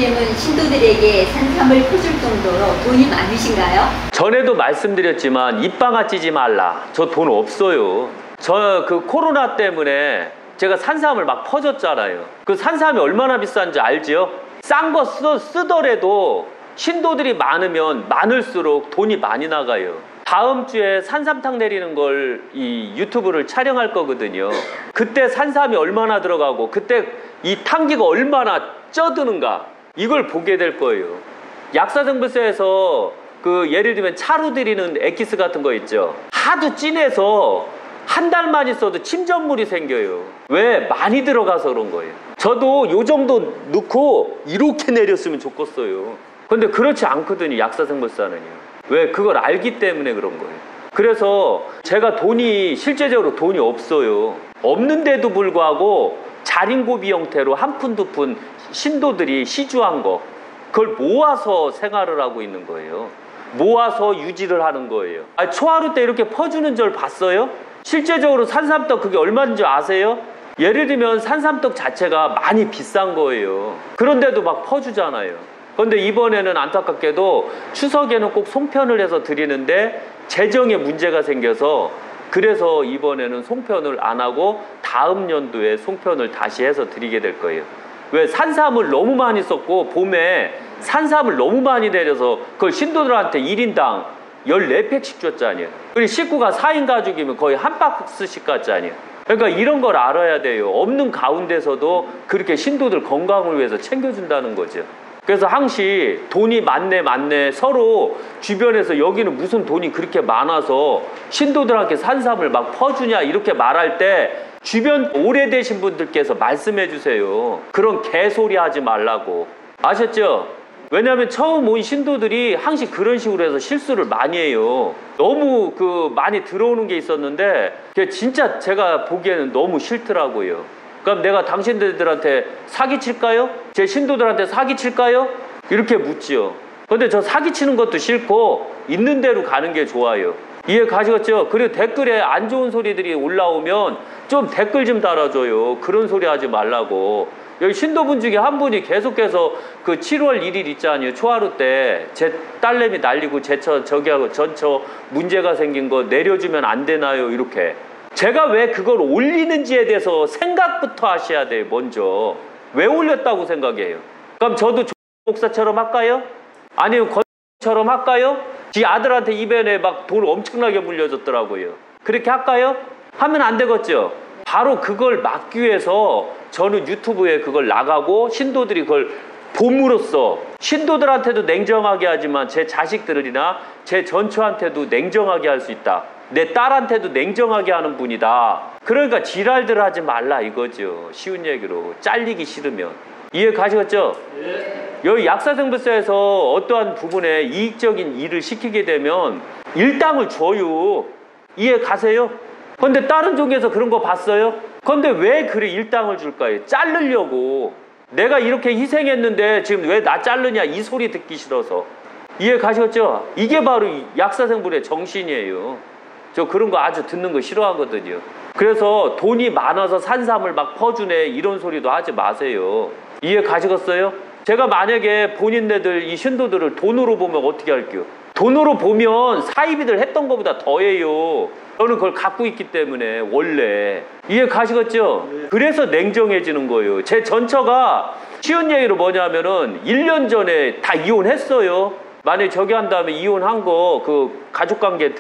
예수님은 신도들에게 산삼을 퍼줄 정도로 돈이 많으신가요? 전에도 말씀드렸지만 입방아 찌지 말라. 저 돈 없어요. 저 그 코로나 때문에 제가 산삼을 막 퍼줬잖아요. 그 산삼이 얼마나 비싼지 알지요? 싼 거 쓰더라도 신도들이 많으면 많을수록 돈이 많이 나가요. 다음 주에 산삼탕 내리는 걸 이 유튜브를 촬영할 거거든요. 그때 산삼이 얼마나 들어가고 그때 이 탕기가 얼마나 쪄드는가 이걸 보게 될 거예요. 약사정보세에서 그 예를 들면 차로 들이는 엑기스 같은 거 있죠. 하도 진해서 한 달만 있어도 침전물이 생겨요. 왜? 많이 들어가서 그런 거예요. 저도 요 정도 넣고 이렇게 내렸으면 좋겠어요. 근데 그렇지 않거든요. 약사정보사는요. 왜? 그걸 알기 때문에 그런 거예요. 그래서 제가 실제적으로 돈이 없어요. 없는데도 불구하고 자린고비 형태로 한 푼, 두 푼 신도들이 시주한 거 그걸 모아서 생활을 하고 있는 거예요. 모아서 유지를 하는 거예요. 초하루 때 이렇게 퍼주는 줄 봤어요? 실제적으로 산삼떡 그게 얼마인지 아세요? 예를 들면 산삼떡 자체가 많이 비싼 거예요. 그런데도 막 퍼주잖아요. 그런데 이번에는 안타깝게도 추석에는 꼭 송편을 해서 드리는데 재정에 문제가 생겨서 그래서 이번에는 송편을 안 하고 다음 연도에 송편을 다시 해서 드리게 될 거예요. 왜? 산삼을 너무 많이 썼고 봄에 산삼을 너무 많이 내려서 그걸 신도들한테 1인당 14팩씩 줬잖아요. 그리고 식구가 4인 가족이면 거의 한 박스씩 갔잖아요. 그러니까 이런 걸 알아야 돼요. 없는 가운데서도 그렇게 신도들 건강을 위해서 챙겨준다는 거죠. 그래서 항시 돈이 많네 서로 주변에서 여기는 무슨 돈이 그렇게 많아서 신도들한테 산삼을 막 퍼주냐 이렇게 말할 때 주변 오래되신 분들께서 말씀해 주세요. 그런 개소리 하지 말라고. 아셨죠? 왜냐하면 처음 온 신도들이 항상 그런 식으로 해서 실수를 많이 해요. 너무 많이 들어오는 게 있었는데 그게 진짜 제가 보기에는 너무 싫더라고요. 그럼 내가 당신들한테 사기칠까요? 제 신도들한테 사기칠까요? 이렇게 묻지요. 근데 저 사기치는 것도 싫고 있는 대로 가는 게 좋아요. 이해 가시겠죠? 그리고 댓글에 안 좋은 소리들이 올라오면 좀 댓글 좀 달아줘요. 그런 소리 하지 말라고. 여기 신도분 중에 한 분이 계속해서 그 7월 1일 있잖아요. 초하루 때 제 딸내미 날리고 저기하고 전처 문제가 생긴 거 내려주면 안 되나요? 이렇게. 제가 왜 그걸 올리는지에 대해서 생각부터 하셔야 돼요. 먼저. 왜 올렸다고 생각해요? 그럼 저도 목사처럼 할까요? 아니면 권처럼 할까요? 지 아들한테 이번에 막 돈 엄청나게 물려줬더라고요. 그렇게 할까요? 하면 안 되겠죠? 바로 그걸 막기 위해서 저는 유튜브에 그걸 나가고 신도들이 그걸 봄으로써 신도들한테도 냉정하게 하지만 제 자식들이나 제 전처한테도 냉정하게 할 수 있다. 내 딸한테도 냉정하게 하는 분이다. 그러니까 지랄들 하지 말라 이거죠. 쉬운 얘기로. 잘리기 싫으면. 이해 가시겠죠? 네. 여기 약사정보사에서 어떠한 부분에 이익적인 일을 시키게 되면 일당을 줘요. 이해 가세요? 근데 다른 종에서 그런 거 봤어요? 근데 왜 그래 일당을 줄까요? 자르려고. 내가 이렇게 희생했는데 지금 왜 나 자르냐 이 소리 듣기 싫어서. 이해 가시겠죠? 이게 바로 약사생분의 정신이에요. 저 그런 거 아주 듣는 거 싫어하거든요. 그래서 돈이 많아서 산삼을 막 퍼주네 이런 소리도 하지 마세요. 이해 가시겠어요? 제가 만약에 본인네들 이 신도들을 돈으로 보면 어떻게 할게요? 돈으로 보면 사이비들 했던 것보다 더해요. 저는 그걸 갖고 있기 때문에 원래. 이해 가시겠죠? 그래서 냉정해지는 거예요. 제 전처가 쉬운 얘기로 뭐냐면은 1년 전에 다 이혼했어요. 만약에 저기 한 다음에 이혼한 거 그 가족관계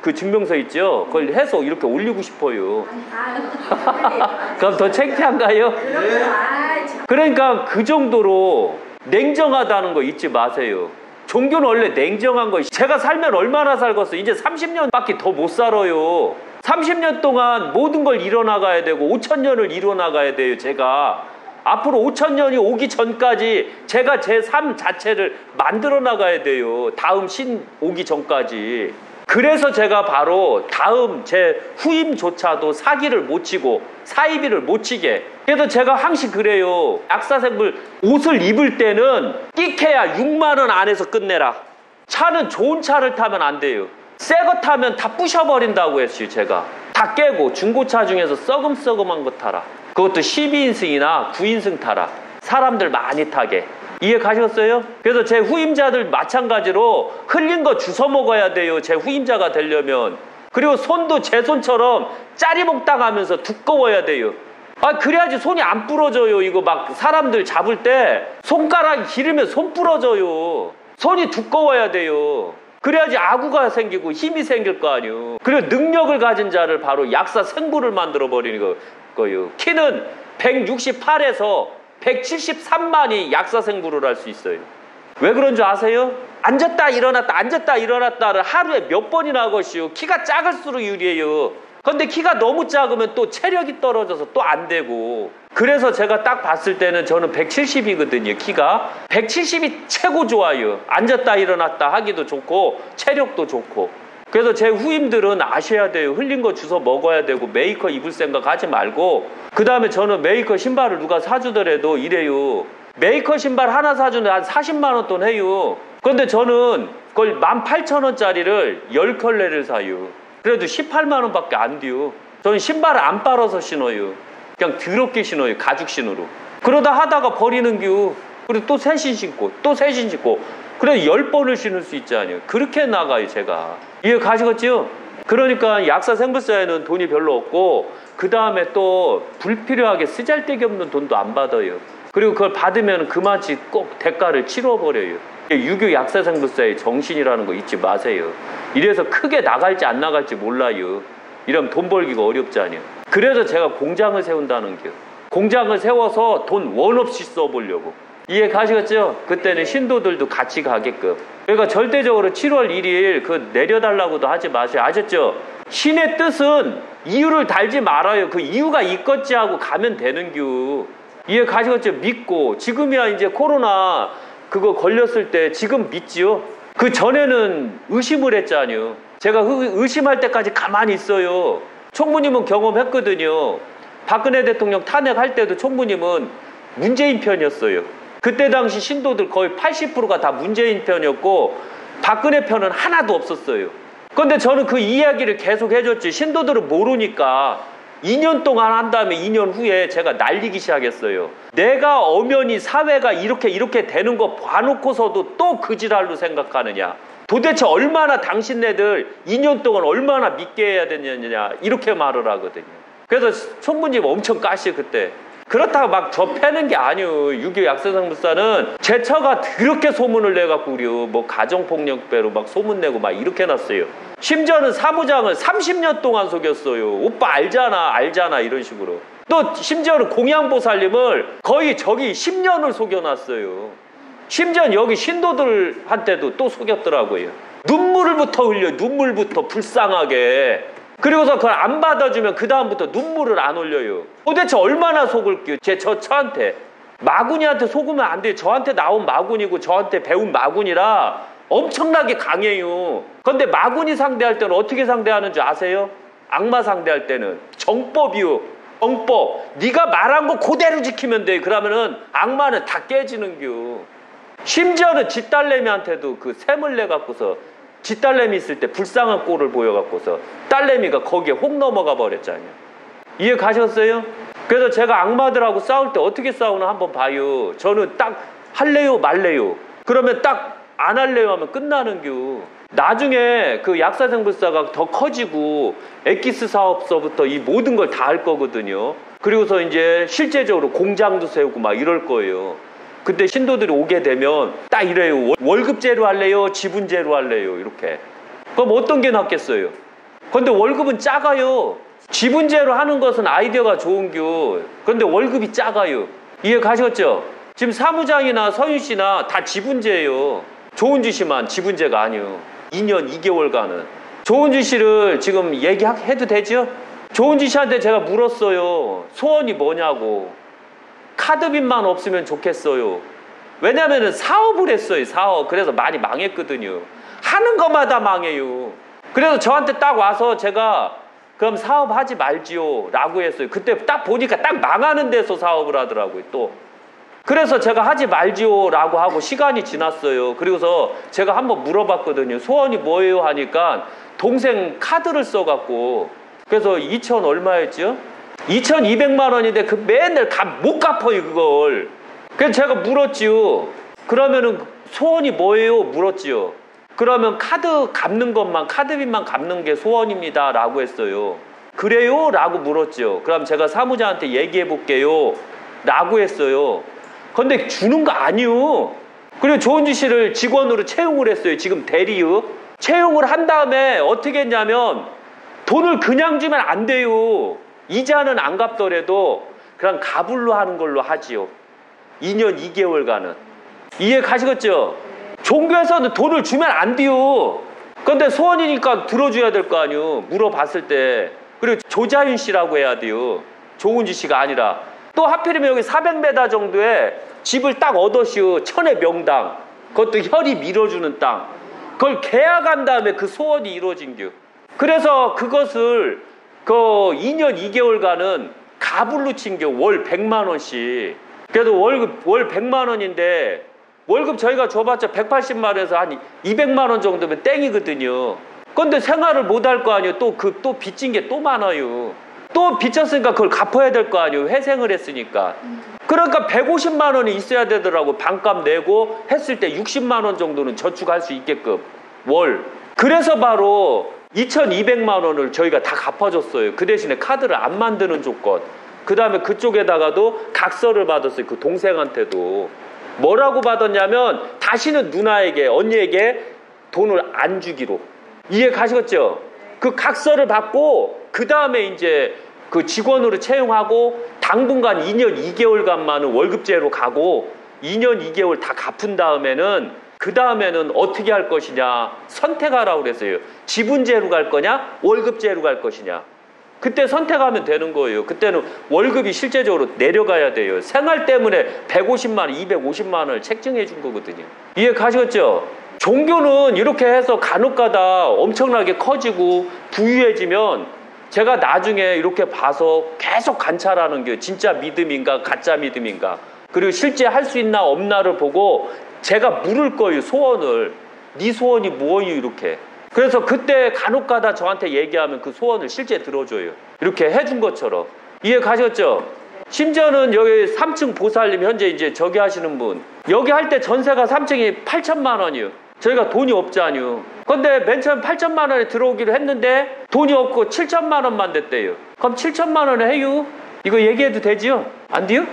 그 증명서 있죠? 그걸 해서 이렇게 올리고 싶어요. 그럼 더 창피한가요? 그러니까 그 정도로 냉정하다는 거 잊지 마세요. 종교는 원래 냉정한 거. 제가 살면 얼마나 살겠어요? 이제 30년밖에 더 못 살아요. 30년 동안 모든 걸 이뤄나가야 되고 5,000년을 이뤄나가야 돼요. 제가 앞으로 5,000년이 오기 전까지 제가 제 삶 자체를 만들어 나가야 돼요. 다음 신 오기 전까지. 그래서 제가 바로 다음 제 후임조차도 사기를 못 치고 사이비를 못 치게. 그래서 제가 항상 그래요. 약사생물 옷을 입을 때는 끼케야 6만 원 안에서 끝내라. 차는 좋은 차를 타면 안 돼요. 새 거 타면 다 부셔버린다고 했어요. 제가 다 깨고 중고차 중에서 썩음썩음한 거 타라. 그것도 12인승이나 9인승 타라. 사람들 많이 타게. 이해 가셨어요? 그래서 제 후임자들 마찬가지로 흘린 거 주워 먹어야 돼요. 제 후임자가 되려면. 그리고 손도 제 손처럼 짜리몽땅하면서 두꺼워야 돼요. 아, 그래야지 손이 안 부러져요. 이거 막 사람들 잡을 때 손가락 기르면 손 부러져요. 손이 두꺼워야 돼요. 그래야지 아구가 생기고 힘이 생길 거 아니에요. 그리고 능력을 가진 자를 바로 약사 생부를 만들어 버리는 거예요. 키는 168에서 173만이 약사 생부를 할 수 있어요. 왜 그런 줄 아세요? 앉았다 일어났다 앉았다 일어났다를 하루에 몇 번이나 하것이요. 키가 작을수록 유리해요. 근데 키가 너무 작으면 또 체력이 떨어져서 또 안 되고. 그래서 제가 딱 봤을 때는 저는 170이거든요. 키가 170이 최고 좋아요. 앉았다 일어났다 하기도 좋고 체력도 좋고. 그래서 제 후임들은 아셔야 돼요. 흘린 거 주워 먹어야 되고 메이커 입을 생각 하지 말고. 그 다음에 저는 메이커 신발을 누가 사주더라도 이래요. 메이커 신발 하나 사주는데 한 40만 원 돈 해요. 그런데 저는 그걸 18,000원짜리를 10켤레를 사요. 그래도 18만 원밖에 안 돼요. 저는 신발을 안 빨아서 신어요. 그냥 더럽게 신어요. 가죽 신으로. 그러다 하다가 버리는 겨. 그리고 또 새 신 신고 또 새 신 신고. 그래도 10번을 신을 수 있지 않아요. 그렇게 나가요 제가. 이해 가시겠죠? 그러니까 약사 생부사에는 돈이 별로 없고 그 다음에 또 불필요하게 쓰잘데기 없는 돈도 안 받아요. 그리고 그걸 받으면 그만치 꼭 대가를 치러버려요. 유교 약사 생부사의 정신이라는 거 잊지 마세요. 이래서 크게 나갈지 안 나갈지 몰라요. 이러면 돈 벌기가 어렵잖아요. 그래서 제가 공장을 세운다는 게 공장을 세워서 돈 원 없이 써보려고. 이해 가시겠죠? 그때는 신도들도 같이 가게끔. 그러니까 절대적으로 7월 1일 그 내려달라고도 하지 마세요. 아셨죠? 신의 뜻은 이유를 달지 말아요. 그 이유가 있겠지 하고 가면 되는겨. 이해 가시겠죠? 믿고. 지금이야 이제 코로나 그거 걸렸을 때 지금 믿지요? 그 전에는 의심을 했잖아요. 제가 의심할 때까지 가만히 있어요. 총무님은 경험했거든요. 박근혜 대통령 탄핵할 때도 총무님은 문재인 편이었어요. 그때 당시 신도들 거의 80%가 다 문재인 편이었고 박근혜 편은 하나도 없었어요. 그런데 저는 그 이야기를 계속 해줬지. 신도들은 모르니까 2년 동안 한 다음에 2년 후에 제가 날리기 시작했어요. 내가 엄연히 사회가 이렇게 되는 거 봐놓고서도 또 그 지랄로 생각하느냐. 도대체 얼마나 당신네들 2년 동안 얼마나 믿게 해야 되느냐 이렇게 말을 하거든요. 그래서 총무님 엄청 까시 그때. 그렇다고 막 저 패는 게 아니에요. 유교 약사생부사는 제 처가 그렇게 소문을 내갖고 우리 뭐 가정폭력배로 막 소문내고 막 이렇게 해놨어요. 심지어는 사무장을 30년 동안 속였어요. 오빠 알잖아 이런 식으로. 또 심지어는 공양보살님을 거의 저기 10년을 속여놨어요. 심지어는 여기 신도들한테도 또 속였더라고요. 눈물부터 흘려. 눈물부터 불쌍하게. 그리고서 그걸 안 받아주면 그 다음부터 눈물을 안 흘려요. 도대체 얼마나 속을게요. 저한테. 마구니한테 속으면 안 돼요. 저한테 나온 마구니고 저한테 배운 마구니라 엄청나게 강해요. 그런데 마구니 상대할 때는 어떻게 상대하는 줄 아세요? 악마 상대할 때는 정법이요. 정법. 네가 말한 거 그대로 지키면 돼. 그러면은 악마는 다 깨지는겨. 심지어는 쥐딸내미한테도 그 샘을 내갖고서 쥐딸내미 있을 때 불쌍한 꼴을 보여갖고서 딸내미가 거기에 혹 넘어가 버렸잖아요. 이해 가셨어요? 그래서 제가 악마들하고 싸울 때 어떻게 싸우나 한번 봐요. 저는 딱 할래요 말래요. 그러면 딱 안 할래요 하면 끝나는겨. 나중에 그 약사생불사가 더 커지고 엑기스 사업서부터 이 모든 걸 다 할 거거든요. 그리고서 이제 실제적으로 공장도 세우고 막 이럴 거예요. 그때 신도들이 오게 되면 딱 이래요. 월급제로 할래요? 지분제로 할래요? 이렇게. 그럼 어떤 게 낫겠어요? 근데 월급은 작아요. 지분제로 하는 것은 아이디어가 좋은겨. 그런데 월급이 작아요. 이해 가셨죠? 지금 사무장이나 서윤 씨나 다 지분제예요. 조은주 씨만 지분제가 아니에요. 2년 2개월간은. 조은주 씨를 지금 얘기해도 되죠? 조은주 씨한테 제가 물었어요. 소원이 뭐냐고. 카드빚만 없으면 좋겠어요. 왜냐면은 사업을 했어요. 사업. 그래서 많이 망했거든요. 하는 것마다 망해요. 그래서 저한테 딱 와서 제가 그럼 사업하지 말지요 라고 했어요. 그때 딱 보니까 딱 망하는 데서 사업을 하더라고요. 또 그래서 제가 하지 말지요 라고 하고 시간이 지났어요. 그리고서 제가 한번 물어봤거든요. 소원이 뭐예요 하니까 동생 카드를 써갖고 그래서 2천 얼마였죠? 2,200만 원인데 그 맨날 못 갚아요 그걸. 그래서 제가 물었지요. 그러면은 소원이 뭐예요? 물었지요. 그러면 카드빚만 갚는 게 소원입니다 라고 했어요. 그래요? 라고 물었죠. 그럼 제가 사무장한테 얘기해 볼게요 라고 했어요. 근데 주는 거 아니요. 그리고 조은주 씨를 직원으로 채용을 했어요. 지금 대리요. 채용을 한 다음에 어떻게 했냐면 돈을 그냥 주면 안 돼요. 이자는 안 갚더라도 그냥 가불로 하는 걸로 하지요. 2년 2개월간은. 이해 가시겠죠? 종교에서는 돈을 주면 안 돼요. 근데 소원이니까 들어줘야 될 거 아니에요. 물어봤을 때. 그리고 조자윤 씨라고 해야 돼요. 조은주 씨가 아니라. 또 하필이면 여기 400m 정도에 집을 딱 얻으시오. 천의 명당. 그것도 혈이 밀어주는 땅. 그걸 계약한 다음에 그 소원이 이루어진겨. 그래서 그것을 그 2년 2개월간은 가불로 친겨. 월 100만 원씩. 그래도 월 100만 원인데 월급 저희가 줘봤자 180만 원에서 한 200만 원 정도면 땡이거든요. 근데 생활을 못 할 거 아니에요. 또 빚진 게 또 많아요. 또 빚졌으니까 그걸 갚아야 될 거 아니에요. 회생을 했으니까. 그러니까 150만 원이 있어야 되더라고. 반값 내고 했을 때 60만 원 정도는 저축할 수 있게끔 월. 그래서 바로 2200만 원을 저희가 다 갚아줬어요. 그 대신에 카드를 안 만드는 조건. 그 다음에 그쪽에다가도 각서를 받았어요. 그 동생한테도. 뭐라고 받았냐면 다시는 누나에게, 언니에게 돈을 안 주기로. 이해 가시겠죠? 그 각서를 받고 그 다음에 이제 그 직원으로 채용하고 당분간 2년 2개월간만은 월급제로 가고 2년 2개월 다 갚은 다음에는 그 다음에는 어떻게 할 것이냐 선택하라고 그랬어요. 지분제로 갈 거냐 월급제로 갈 것이냐. 그때 선택하면 되는 거예요. 그때는 월급이 실제적으로 내려가야 돼요. 생활 때문에 150만 원, 250만 원을 책정해 준 거거든요. 이해 가시겠죠? 종교는 이렇게 해서 간혹가다 엄청나게 커지고 부유해지면 제가 나중에 이렇게 봐서 계속 관찰하는 게 진짜 믿음인가 가짜 믿음인가, 그리고 실제 할 수 있나 없나를 보고 제가 물을 거예요. 소원을. 네 소원이 뭐예요? 이렇게. 그래서 그때 간혹가다 저한테 얘기하면 그 소원을 실제 들어줘요. 이렇게 해준 것처럼. 이해 가셨죠? 심지어는 여기 3층 보살님 현재 이제 저기 하시는 분, 여기 할 때 전세가 3층이 8천만 원이요. 저희가 돈이 없잖아요. 근데 맨 처음 8천만 원에 들어오기로 했는데 돈이 없고 7천만 원만 됐대요. 그럼 7천만 원에 해요? 이거 얘기해도 되지요? 안 돼요?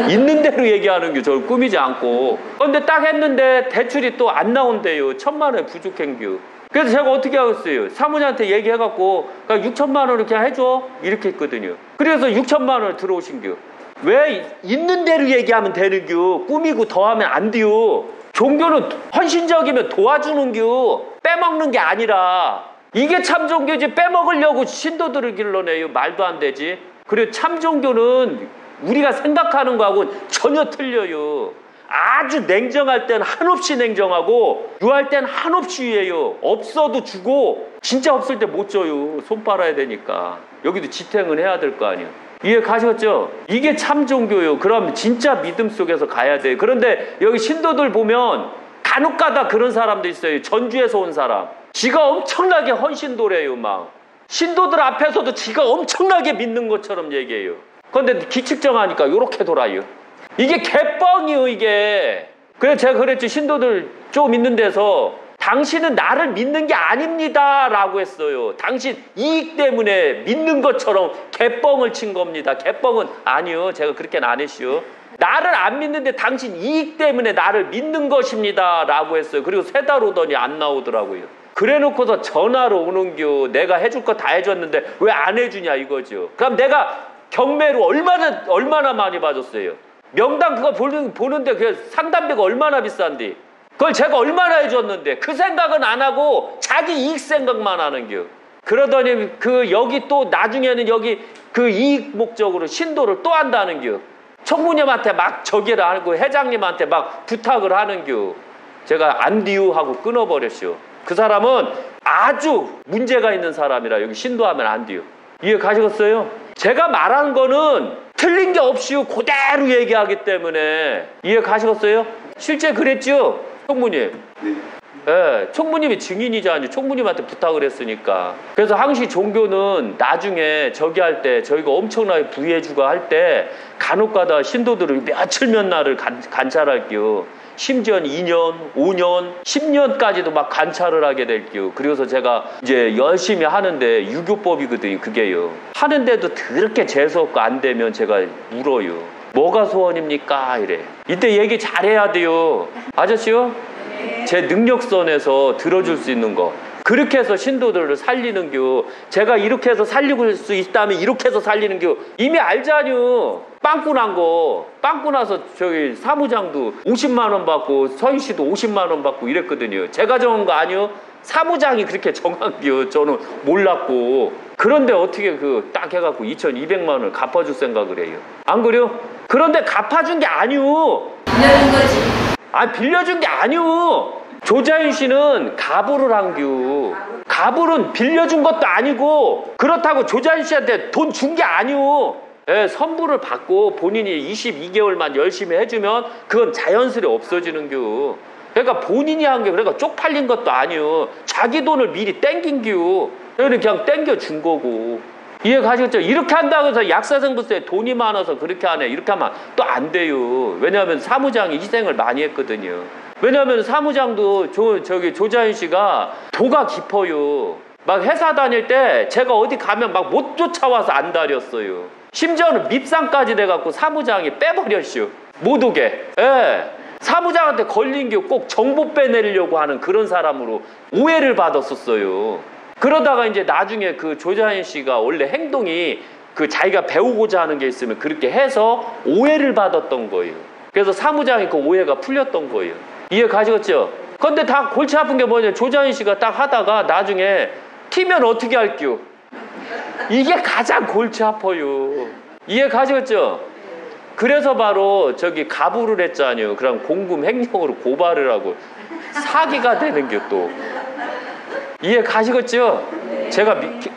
있는 대로 얘기하는 게 저를 꾸미지 않고. 근데 딱 했는데 대출이 또 안 나온대요. 1천만 원에 부족한겨. 그래서 제가 어떻게 하겠어요? 사무장한테 얘기해갖고 그러니까 6천만 원을 그냥 해줘 이렇게 했거든요. 그래서 6천만 원을 들어오신겨. 왜 있는 대로 얘기하면 되는겨? 꾸미고 더하면 안 돼요. 종교는 헌신적이면 도와주는겨. 빼먹는 게 아니라. 이게 참 종교지. 빼먹으려고 신도들을 길러내요. 말도 안 되지. 그리고 참 종교는 우리가 생각하는 거하고는 전혀 틀려요. 아주 냉정할 땐 한없이 냉정하고 유할 땐 한없이 유해요. 없어도 주고 진짜 없을 때 못 줘요. 손 빨아야 되니까. 여기도 지탱은 해야 될 거 아니에요. 이해 가셨죠? 이게 참 종교요. 그럼 진짜 믿음 속에서 가야 돼요. 그런데 여기 신도들 보면 간혹가다 그런 사람도 있어요. 전주에서 온 사람. 지가 엄청나게 헌신도래요. 막 신도들 앞에서도 지가 엄청나게 믿는 것처럼 얘기해요. 그런데 기측정하니까 이렇게 돌아요. 이게 개뻥이요. 이게. 그래서 제가 그랬죠. 신도들 좀 있는 데서 당신은 나를 믿는 게 아닙니다 라고 했어요. 당신 이익 때문에 믿는 것처럼 개뻥을 친 겁니다. 개뻥은 아니요. 제가 그렇게는 안 했어요. 나를 안 믿는데 당신 이익 때문에 나를 믿는 것입니다 라고 했어요. 그리고 3달 오더니 안 나오더라고요. 그래 놓고서 전화로 오는겨. 내가 해줄 거 다 해줬는데 왜 안 해주냐 이거죠. 그럼 내가 경매로 얼마나 많이 봐줬어요. 명당 그거 보는데 그 상담비가 얼마나 비싼데 그걸 제가 얼마나 해줬는데 그 생각은 안 하고 자기 이익 생각만 하는겨. 그러더니 그 여기 또 나중에는 여기 그 이익 목적으로 신도를 또 한다는겨. 총무님한테 막 저기를 하고 회장님한테 막 부탁을 하는겨. 제가 안 디우 하고 끊어버렸죠. 그 사람은 아주 문제가 있는 사람이라 여기 신도하면 안 돼요. 이해 가시겠어요? 제가 말한 거는 틀린 게 없이요. 그대로 얘기하기 때문에. 이해 가시겠어요? 실제 그랬죠? 총무님. 네. 네, 총무님이 증인이잖아요. 총무님한테 부탁을 했으니까. 그래서 항시 종교는 나중에 저기 할 때 저희가 엄청나게 부해주고 할 때 간혹가다 신도들을 며칠 몇 날을 관찰할게요. 심지어는 2년, 5년, 10년까지도 막 관찰을 하게 될게요. 그래서 제가 이제 열심히 하는데 유교법이거든요, 그게요. 하는데도 그렇게 재수없고 안 되면 제가 물어요. 뭐가 소원입니까? 이래. 이때 얘기 잘해야 돼요. 아저씨요? 제 능력선에서 들어줄 수 있는 거. 그렇게 해서 신도들을 살리는 겨. 제가 이렇게 해서 살리고 수 있다면 이렇게 해서 살리는 겨. 이미 알잖요. 빵꾸 난 거. 빵꾸 나서 저기 사무장도 50만 원 받고 서희 씨도 50만 원 받고 이랬거든요. 제가 정한 거 아니요. 사무장이 그렇게 정한 겨. 저는 몰랐고. 그런데 어떻게 그 딱 해갖고 2,200만 원을 갚아줄 생각을 해요. 안 그래요? 그런데 갚아준 게 아니요. 빌려준 거지. 아, 빌려준 게 아니오. 조자윤 씨는 가부를 한규. 가부는 빌려준 것도 아니고 그렇다고 조자윤 씨한테 돈 준 게 아니오. 예, 선불을 받고 본인이 22개월만 열심히 해주면 그건 자연스레 없어지는 규. 그러니까 본인이 한 게 그러니까 쪽팔린 것도 아니오. 자기 돈을 미리 땡긴 규. 그냥 땡겨준 거고. 이해 가시겠죠? 이렇게 한다고 해서 약사생부세 돈이 많아서 그렇게 하네. 이렇게 하면 또 안 돼요. 왜냐하면 사무장이 희생을 많이 했거든요. 왜냐하면 사무장도 저기 조자윤 씨가 도가 깊어요. 막 회사 다닐 때 제가 어디 가면 막 못 쫓아와서 안 다녔어요. 심지어는 밉상까지 돼갖고 사무장이 빼버렸슈. 못 오게. 예. 사무장한테 걸린 게 꼭 정보 빼내려고 하는 그런 사람으로 오해를 받았었어요. 그러다가 이제 나중에 그 조자연 씨가 원래 행동이 그 자기가 배우고자 하는 게 있으면 그렇게 해서 오해를 받았던 거예요. 그래서 사무장이 그 오해가 풀렸던 거예요. 이해 가시겠죠? 근데 다 골치 아픈 게 뭐냐. 조자연 씨가 딱 하다가 나중에 튀면 어떻게 할게요? 이게 가장 골치 아파요. 이해 가시겠죠? 그래서 바로 저기 가부를 했잖아요. 그럼 공금 횡령으로 고발을 하고 사기가 되는 게 또. 이해 가시겠죠?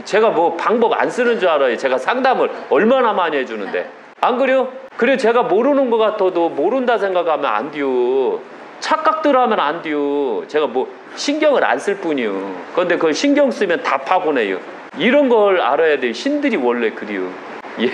제가 뭐 방법 안 쓰는 줄 알아요. 제가 상담을 얼마나 많이 해주는데. 안 그래요? 그래요. 제가 모르는 것 같아도 모른다 생각하면 안 돼요. 착각들 하면 안 돼요. 제가 뭐 신경을 안 쓸 뿐이요. 그런데 그걸 신경 쓰면 다 파고내요. 이런 걸 알아야 돼요. 신들이 원래 그래요. 예.